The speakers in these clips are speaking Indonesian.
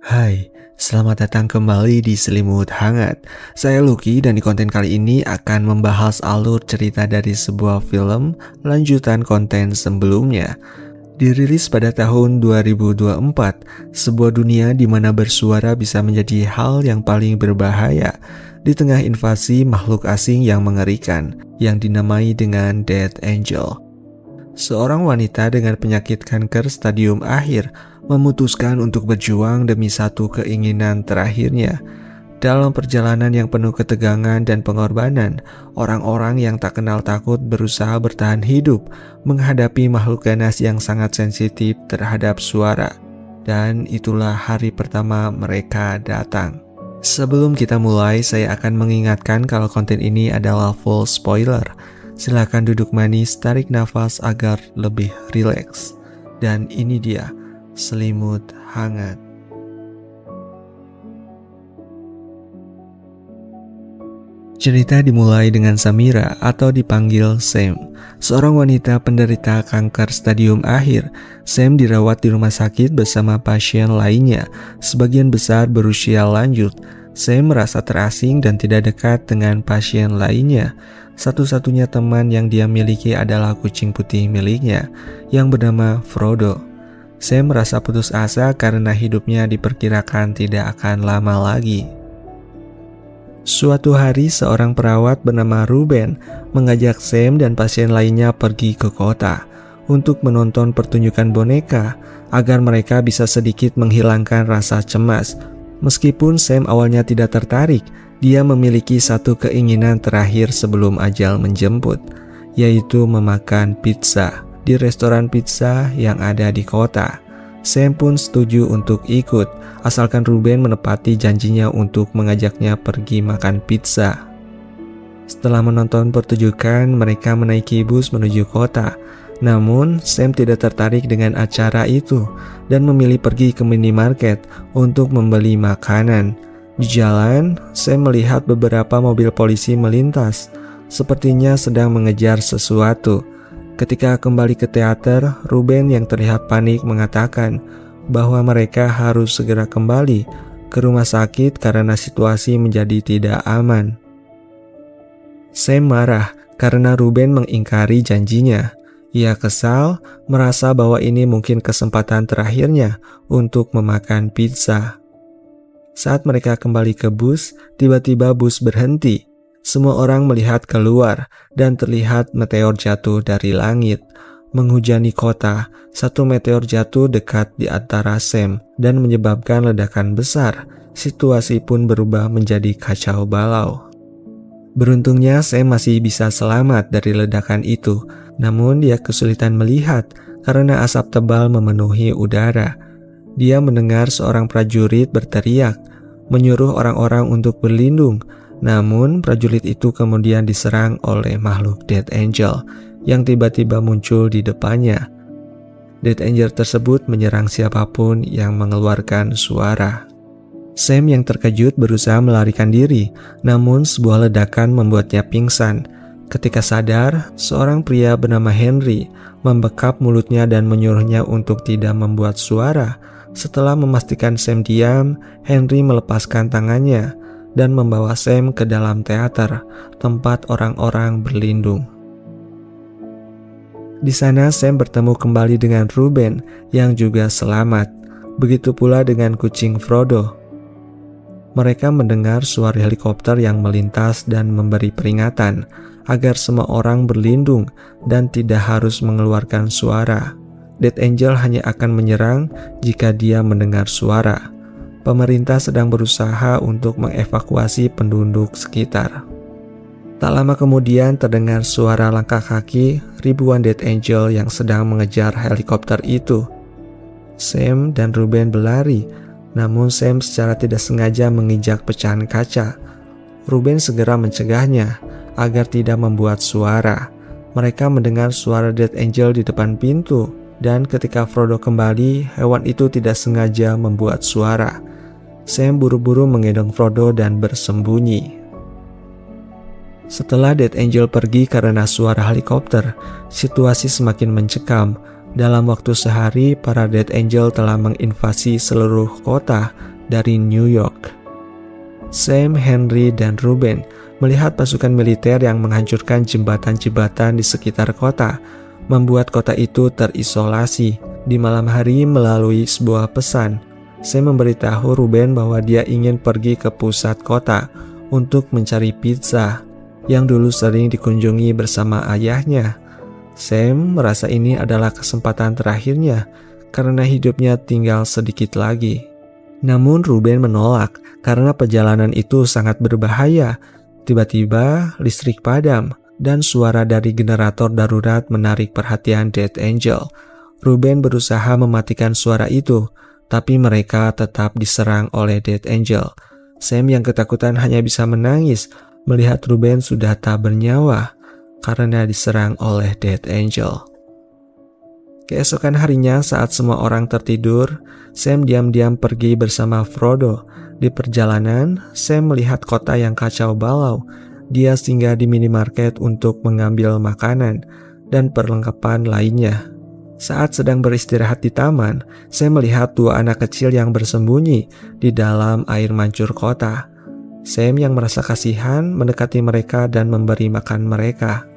Hai, selamat datang kembali di Selimut Hangat. Saya Lucky dan di konten kali ini akan membahas alur cerita dari sebuah film lanjutan konten sebelumnya. Dirilis pada tahun 2024, sebuah dunia di mana bersuara bisa menjadi hal yang paling berbahaya di tengah invasi makhluk asing yang mengerikan yang dinamai dengan Death Angel. Seorang wanita dengan penyakit kanker stadium akhir memutuskan untuk berjuang demi satu keinginan terakhirnya. Dalam perjalanan yang penuh ketegangan dan pengorbanan, orang-orang yang tak kenal takut berusaha bertahan hidup menghadapi makhluk ganas yang sangat sensitif terhadap suara. Dan itulah hari pertama mereka datang. Sebelum kita mulai, saya akan mengingatkan kalau konten ini adalah full spoiler. Silakan duduk manis, tarik nafas agar lebih rileks. Dan ini dia, Selimut Hangat. Cerita dimulai dengan Samira atau dipanggil Sam, seorang wanita penderita kanker stadium akhir. Sam dirawat di rumah sakit bersama pasien lainnya, sebagian besar berusia lanjut. Sam merasa terasing dan tidak dekat dengan pasien lainnya. Satu-satunya teman yang dia miliki adalah kucing putih miliknya, yang bernama Frodo. Sam merasa putus asa karena hidupnya diperkirakan tidak akan lama lagi. Suatu hari, seorang perawat bernama Ruben mengajak Sam dan pasien lainnya pergi ke kota untuk menonton pertunjukan boneka agar mereka bisa sedikit menghilangkan rasa cemas. Meskipun Sam awalnya tidak tertarik, dia memiliki satu keinginan terakhir sebelum ajal menjemput, yaitu memakan pizza di restoran pizza yang ada di kota. Sam pun setuju untuk ikut, asalkan Ruben menepati janjinya untuk mengajaknya pergi makan pizza. Setelah menonton pertunjukan, mereka menaiki bus menuju kota. Namun, Sam tidak tertarik dengan acara itu dan memilih pergi ke minimarket untuk membeli makanan. Di jalan, Sam melihat beberapa mobil polisi melintas, sepertinya sedang mengejar sesuatu. Ketika kembali ke teater, Ruben yang terlihat panik mengatakan bahwa mereka harus segera kembali ke rumah sakit karena situasi menjadi tidak aman. Sam marah karena Ruben mengingkari janjinya. Ia kesal, merasa bahwa ini mungkin kesempatan terakhirnya untuk memakan pizza. Saat mereka kembali ke bus, tiba-tiba bus berhenti. Semua orang melihat keluar dan terlihat meteor jatuh dari langit. Menghujani kota, satu meteor jatuh dekat di antara Sam dan menyebabkan ledakan besar. Situasi pun berubah menjadi kacau balau. Beruntungnya Sam masih bisa selamat dari ledakan itu, namun dia kesulitan melihat karena asap tebal memenuhi udara. Dia mendengar seorang prajurit berteriak, menyuruh orang-orang untuk berlindung. Namun, prajurit itu kemudian diserang oleh makhluk Death Angel yang tiba-tiba muncul di depannya. Death Angel tersebut menyerang siapapun yang mengeluarkan suara. Sam yang terkejut berusaha melarikan diri, namun sebuah ledakan membuatnya pingsan. Ketika sadar, seorang pria bernama Henry membekap mulutnya dan menyuruhnya untuk tidak membuat suara. Setelah memastikan Sam diam, Henry melepaskan tangannya dan membawa Sam ke dalam teater, tempat orang-orang berlindung. Di sana Sam bertemu kembali dengan Ruben yang juga selamat. Begitu pula dengan kucing Frodo. Mereka mendengar suara helikopter yang melintas dan memberi peringatan agar semua orang berlindung dan tidak harus mengeluarkan suara. Death Angel hanya akan menyerang jika dia mendengar suara. Pemerintah sedang berusaha untuk mengevakuasi penduduk sekitar. Tak lama kemudian terdengar suara langkah kaki ribuan Death Angel yang sedang mengejar helikopter itu. Sam dan Ruben berlari, namun Sam secara tidak sengaja menginjak pecahan kaca. Ruben segera mencegahnya agar tidak membuat suara. Mereka mendengar suara Death Angel di depan pintu, dan ketika Frodo kembali, hewan itu tidak sengaja membuat suara. Sam buru-buru menggendong Frodo dan bersembunyi. Setelah Death Angel pergi karena suara helikopter, situasi semakin mencekam. Dalam waktu sehari, para Death Angel telah menginvasi seluruh kota dari New York. Sam, Henry, dan Ruben melihat pasukan militer yang menghancurkan jembatan-jembatan di sekitar kota, membuat kota itu terisolasi. Di malam hari melalui sebuah pesan, Sam memberitahu Ruben bahwa dia ingin pergi ke pusat kota untuk mencari pizza yang dulu sering dikunjungi bersama ayahnya. Sam merasa ini adalah kesempatan terakhirnya karena hidupnya tinggal sedikit lagi. Namun Ruben menolak karena perjalanan itu sangat berbahaya. Tiba-tiba listrik padam dan suara dari generator darurat menarik perhatian Death Angel. Ruben berusaha mematikan suara itu, tapi mereka tetap diserang oleh Death Angel. Sam yang ketakutan hanya bisa menangis melihat Ruben sudah tak bernyawa karena diserang oleh Death Angel. Keesokan harinya saat semua orang tertidur, Sam diam-diam pergi bersama Frodo. Di perjalanan, Sam melihat kota yang kacau balau. Dia singgah di minimarket untuk mengambil makanan dan perlengkapan lainnya. Saat sedang beristirahat di taman, Sam melihat dua anak kecil yang bersembunyi di dalam air mancur kota. Sam yang merasa kasihan mendekati mereka dan memberi makan mereka.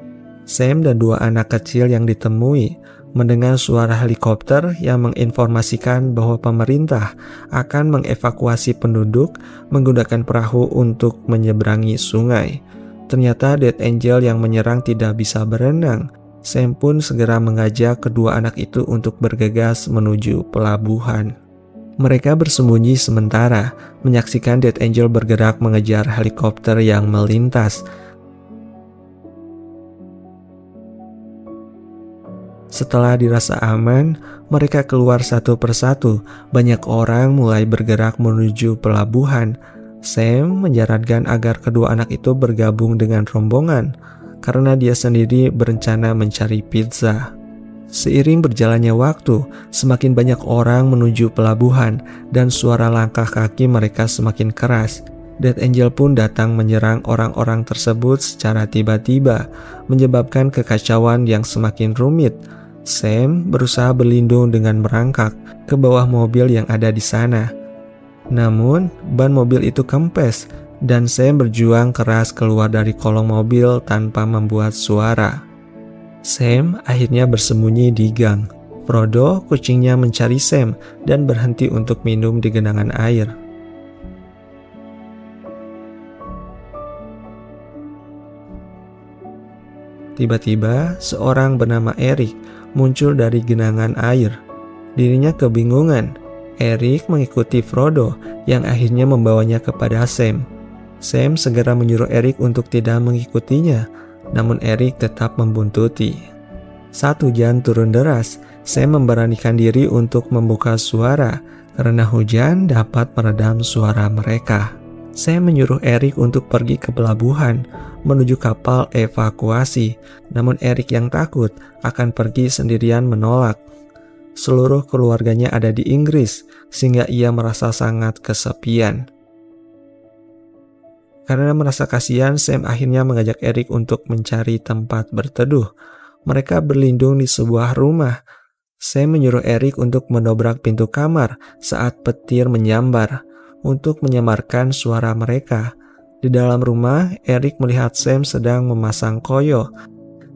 Sam dan dua anak kecil yang ditemui mendengar suara helikopter yang menginformasikan bahwa pemerintah akan mengevakuasi penduduk menggunakan perahu untuk menyeberangi sungai. Ternyata Death Angel yang menyerang tidak bisa berenang. Sam pun segera mengajak kedua anak itu untuk bergegas menuju pelabuhan. Mereka bersembunyi sementara, menyaksikan Death Angel bergerak mengejar helikopter yang melintas. Setelah dirasa aman, mereka keluar satu persatu. Banyak orang mulai bergerak menuju pelabuhan. Sam menyarankan agar kedua anak itu bergabung dengan rombongan, karena dia sendiri berencana mencari pizza. Seiring berjalannya waktu, semakin banyak orang menuju pelabuhan dan suara langkah kaki mereka semakin keras. Death Angel pun datang menyerang orang-orang tersebut secara tiba-tiba, menyebabkan kekacauan yang semakin rumit. Sam berusaha berlindung dengan merangkak ke bawah mobil yang ada di sana. Namun, ban mobil itu kempes dan Sam berjuang keras keluar dari kolong mobil tanpa membuat suara. Sam akhirnya bersembunyi di gang. Frodo, kucingnya, mencari Sam dan berhenti untuk minum di genangan air. Tiba-tiba, seorang bernama Eric muncul dari genangan air. Dirinya kebingungan. Eric mengikuti Frodo yang akhirnya membawanya kepada Sam. Sam segera menyuruh Eric untuk tidak mengikutinya, namun Eric tetap membuntuti. Saat hujan turun deras, Sam memberanikan diri untuk membuka suara karena hujan dapat meredam suara mereka. Sam menyuruh Eric untuk pergi ke pelabuhan menuju kapal evakuasi, namun Eric yang takut akan pergi sendirian menolak. Seluruh keluarganya ada di Inggris, sehingga ia merasa sangat kesepian. Karena merasa kasihan, Sam akhirnya mengajak Eric untuk mencari tempat berteduh. Mereka berlindung di sebuah rumah. Sam menyuruh Eric untuk mendobrak pintu kamar saat petir menyambar untuk menyamarkan suara mereka. Di dalam rumah, Eric melihat Sam sedang memasang koyo.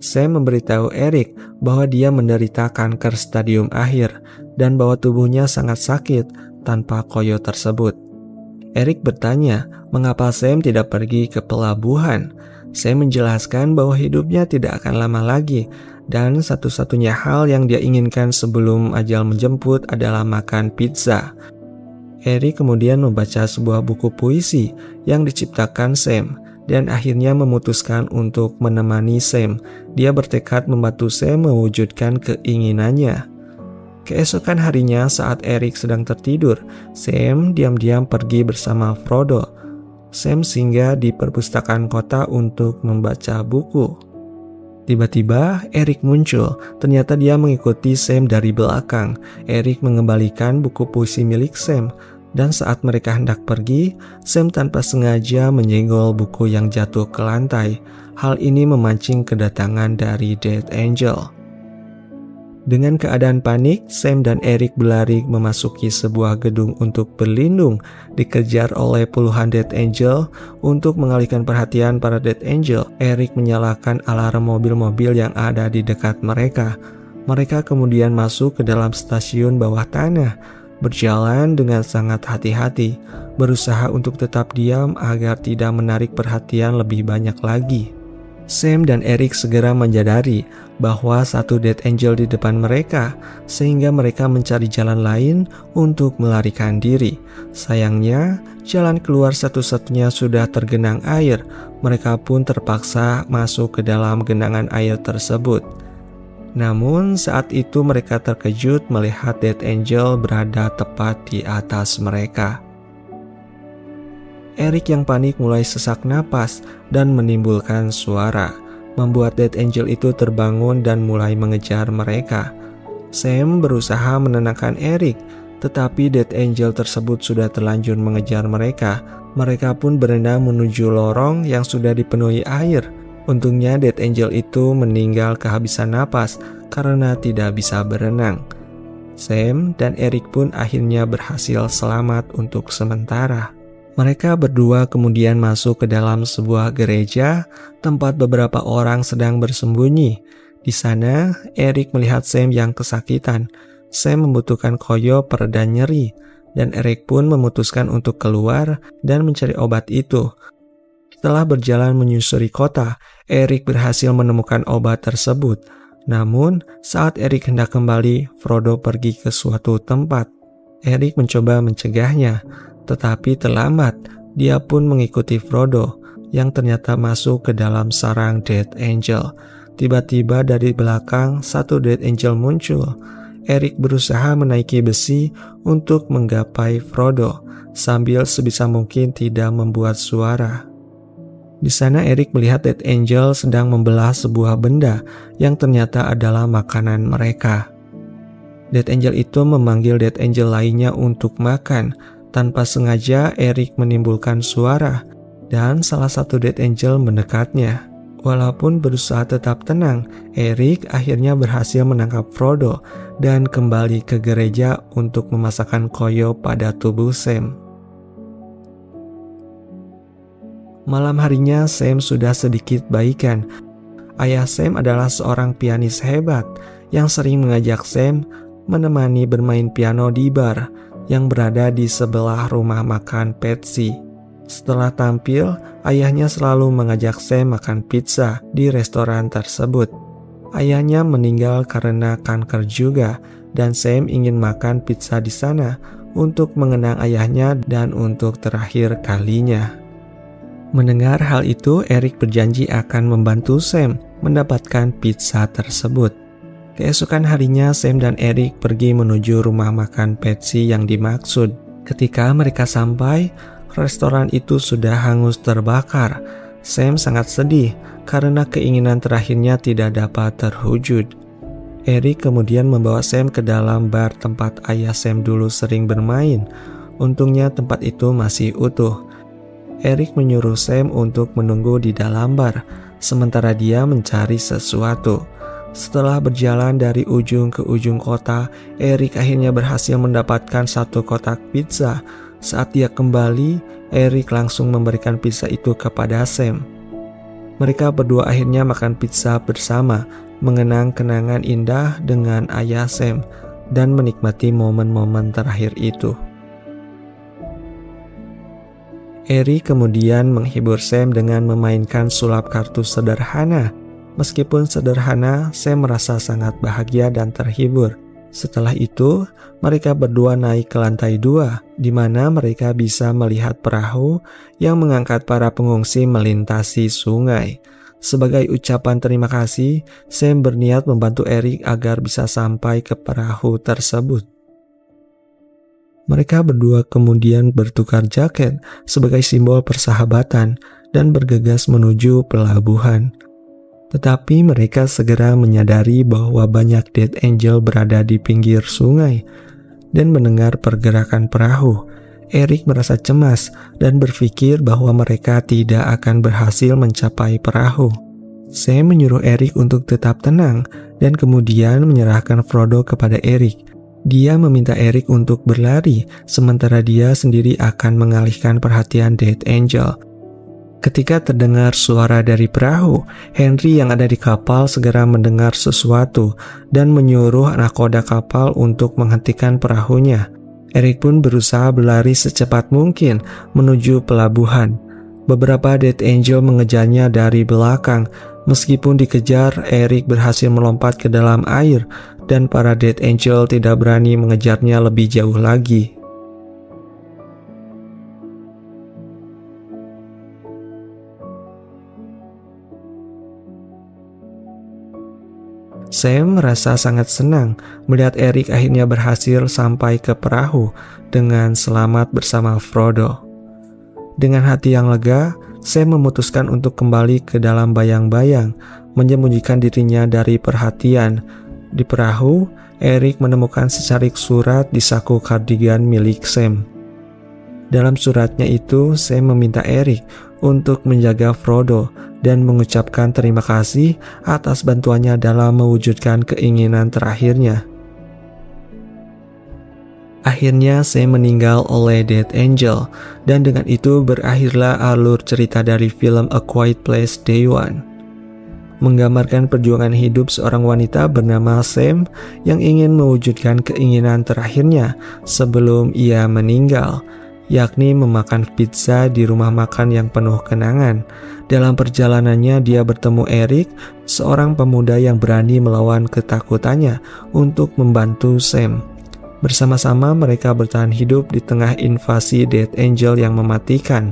Sam memberitahu Eric bahwa dia menderita kanker stadium akhir dan bahwa tubuhnya sangat sakit tanpa koyo tersebut. Eric bertanya mengapa Sam tidak pergi ke pelabuhan. Sam menjelaskan bahwa hidupnya tidak akan lama lagi dan satu-satunya hal yang dia inginkan sebelum ajal menjemput adalah makan pizza. Eric kemudian membaca sebuah buku puisi yang diciptakan Sam dan akhirnya memutuskan untuk menemani Sam. Dia bertekad membantu Sam mewujudkan keinginannya. Keesokan harinya saat Eric sedang tertidur, Sam diam-diam pergi bersama Frodo. Sam singgah di perpustakaan kota untuk membaca buku. Tiba-tiba Eric muncul. Ternyata dia mengikuti Sam dari belakang. Eric mengembalikan buku puisi milik Sam. Dan saat mereka hendak pergi, Sam tanpa sengaja menyenggol buku yang jatuh ke lantai. Hal ini memancing kedatangan dari Death Angel. Dengan keadaan panik, Sam dan Eric berlari memasuki sebuah gedung untuk berlindung, dikejar oleh puluhan Death Angel. Untuk mengalihkan perhatian para Death Angel, Eric menyalakan alarm mobil-mobil yang ada di dekat mereka. Mereka kemudian masuk ke dalam stasiun bawah tanah, berjalan dengan sangat hati-hati, berusaha untuk tetap diam agar tidak menarik perhatian lebih banyak lagi. Sam dan Eric segera menyadari bahwa satu Death Angel di depan mereka, sehingga mereka mencari jalan lain untuk melarikan diri. Sayangnya, jalan keluar satu-satunya sudah tergenang air. Mereka pun terpaksa masuk ke dalam genangan air tersebut. Namun saat itu mereka terkejut melihat Death Angel berada tepat di atas mereka. Eric yang panik mulai sesak napas dan menimbulkan suara, membuat Death Angel itu terbangun dan mulai mengejar mereka. Sam berusaha menenangkan Eric, tetapi Death Angel tersebut sudah terlanjur mengejar mereka. Mereka pun berenang menuju lorong yang sudah dipenuhi air. Untungnya Death Angel itu meninggal kehabisan napas karena tidak bisa berenang. Sam dan Eric pun akhirnya berhasil selamat untuk sementara. Mereka berdua kemudian masuk ke dalam sebuah gereja tempat beberapa orang sedang bersembunyi. Di sana, Eric melihat Sam yang kesakitan. Sam membutuhkan koyo pereda nyeri, dan Eric pun memutuskan untuk keluar dan mencari obat itu. Setelah berjalan menyusuri kota, Eric berhasil menemukan obat tersebut. Namun, saat Eric hendak kembali, Frodo pergi ke suatu tempat. Eric mencoba mencegahnya, tetapi terlambat. Dia pun mengikuti Frodo yang ternyata masuk ke dalam sarang Death Angel. Tiba-tiba dari belakang satu Death Angel muncul. Eric berusaha menaiki besi untuk menggapai Frodo sambil sebisa mungkin tidak membuat suara. Di sana Eric melihat Death Angel sedang membelah sebuah benda yang ternyata adalah makanan mereka. Death Angel itu memanggil Death Angel lainnya untuk makan. Tanpa sengaja Eric menimbulkan suara dan salah satu Death Angel mendekatnya. Walaupun berusaha tetap tenang, Eric akhirnya berhasil menangkap Frodo dan kembali ke gereja untuk memasakkan koyo pada tubuh Sam. Malam harinya Sam sudah sedikit baikan. Ayah Sam adalah seorang pianis hebat yang sering mengajak Sam menemani bermain piano di bar yang berada di sebelah rumah makan Patsy. Setelah tampil, ayahnya selalu mengajak Sam makan pizza di restoran tersebut. Ayahnya meninggal karena kanker juga, dan Sam ingin makan pizza di sana untuk mengenang ayahnya dan untuk terakhir kalinya. Mendengar hal itu, Eric berjanji akan membantu Sam mendapatkan pizza tersebut. Keesokan harinya, Sam dan Eric pergi menuju rumah makan Patsy yang dimaksud. Ketika mereka sampai, restoran itu sudah hangus terbakar. Sam sangat sedih karena keinginan terakhirnya tidak dapat terwujud. Eric kemudian membawa Sam ke dalam bar tempat ayah Sam dulu sering bermain. Untungnya tempat itu masih utuh. Eric menyuruh Sam untuk menunggu di dalam bar, sementara dia mencari sesuatu. Setelah berjalan dari ujung ke ujung kota, Eric akhirnya berhasil mendapatkan satu kotak pizza. Saat dia kembali, Eric langsung memberikan pizza itu kepada Sam. Mereka berdua akhirnya makan pizza bersama, mengenang kenangan indah dengan ayah Sam, dan menikmati momen-momen terakhir itu. Eric kemudian menghibur Sam dengan memainkan sulap kartu sederhana. Meskipun sederhana, Sam merasa sangat bahagia dan terhibur. Setelah itu, mereka berdua naik ke lantai 2, di mana mereka bisa melihat perahu yang mengangkat para pengungsi melintasi sungai. Sebagai ucapan terima kasih, Sam berniat membantu Eric agar bisa sampai ke perahu tersebut. Mereka berdua kemudian bertukar jaket sebagai simbol persahabatan dan bergegas menuju pelabuhan. Tetapi mereka segera menyadari bahwa banyak Death Angel berada di pinggir sungai. Dan mendengar pergerakan perahu, Eric merasa cemas dan berpikir bahwa mereka tidak akan berhasil mencapai perahu. Sam menyuruh Eric untuk tetap tenang dan kemudian menyerahkan Frodo kepada Eric. Dia meminta Eric untuk berlari, sementara dia sendiri akan mengalihkan perhatian Death Angel. Ketika terdengar suara dari perahu, Henry yang ada di kapal segera mendengar sesuatu dan menyuruh nakoda kapal untuk menghentikan perahunya. Eric pun berusaha berlari secepat mungkin menuju pelabuhan. Beberapa Death Angel mengejarnya dari belakang. Meskipun dikejar, Eric berhasil melompat ke dalam air dan para Death Angel tidak berani mengejarnya lebih jauh lagi. Sam merasa sangat senang melihat Eric akhirnya berhasil sampai ke perahu dengan selamat bersama Frodo. Dengan hati yang lega, Sam memutuskan untuk kembali ke dalam bayang-bayang, menyembunyikan dirinya dari perhatian. Di perahu, Eric menemukan secarik surat di saku kardigan milik Sam. Dalam suratnya itu, Sam meminta Eric untuk menjaga Frodo dan mengucapkan terima kasih atas bantuannya dalam mewujudkan keinginan terakhirnya. Akhirnya Sam meninggal oleh Death Angel, dan dengan itu berakhirlah alur cerita dari film A Quiet Place Day One. Menggambarkan perjuangan hidup seorang wanita bernama Sam yang ingin mewujudkan keinginan terakhirnya sebelum ia meninggal, yakni memakan pizza di rumah makan yang penuh kenangan. Dalam perjalanannya dia bertemu Eric, seorang pemuda yang berani melawan ketakutannya untuk membantu Sam. Bersama-sama mereka bertahan hidup di tengah invasi Death Angel yang mematikan.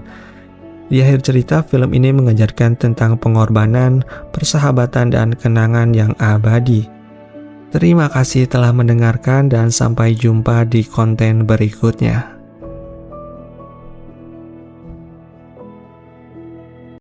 Di akhir cerita, film ini mengajarkan tentang pengorbanan, persahabatan, dan kenangan yang abadi. Terima kasih telah mendengarkan dan sampai jumpa di konten berikutnya.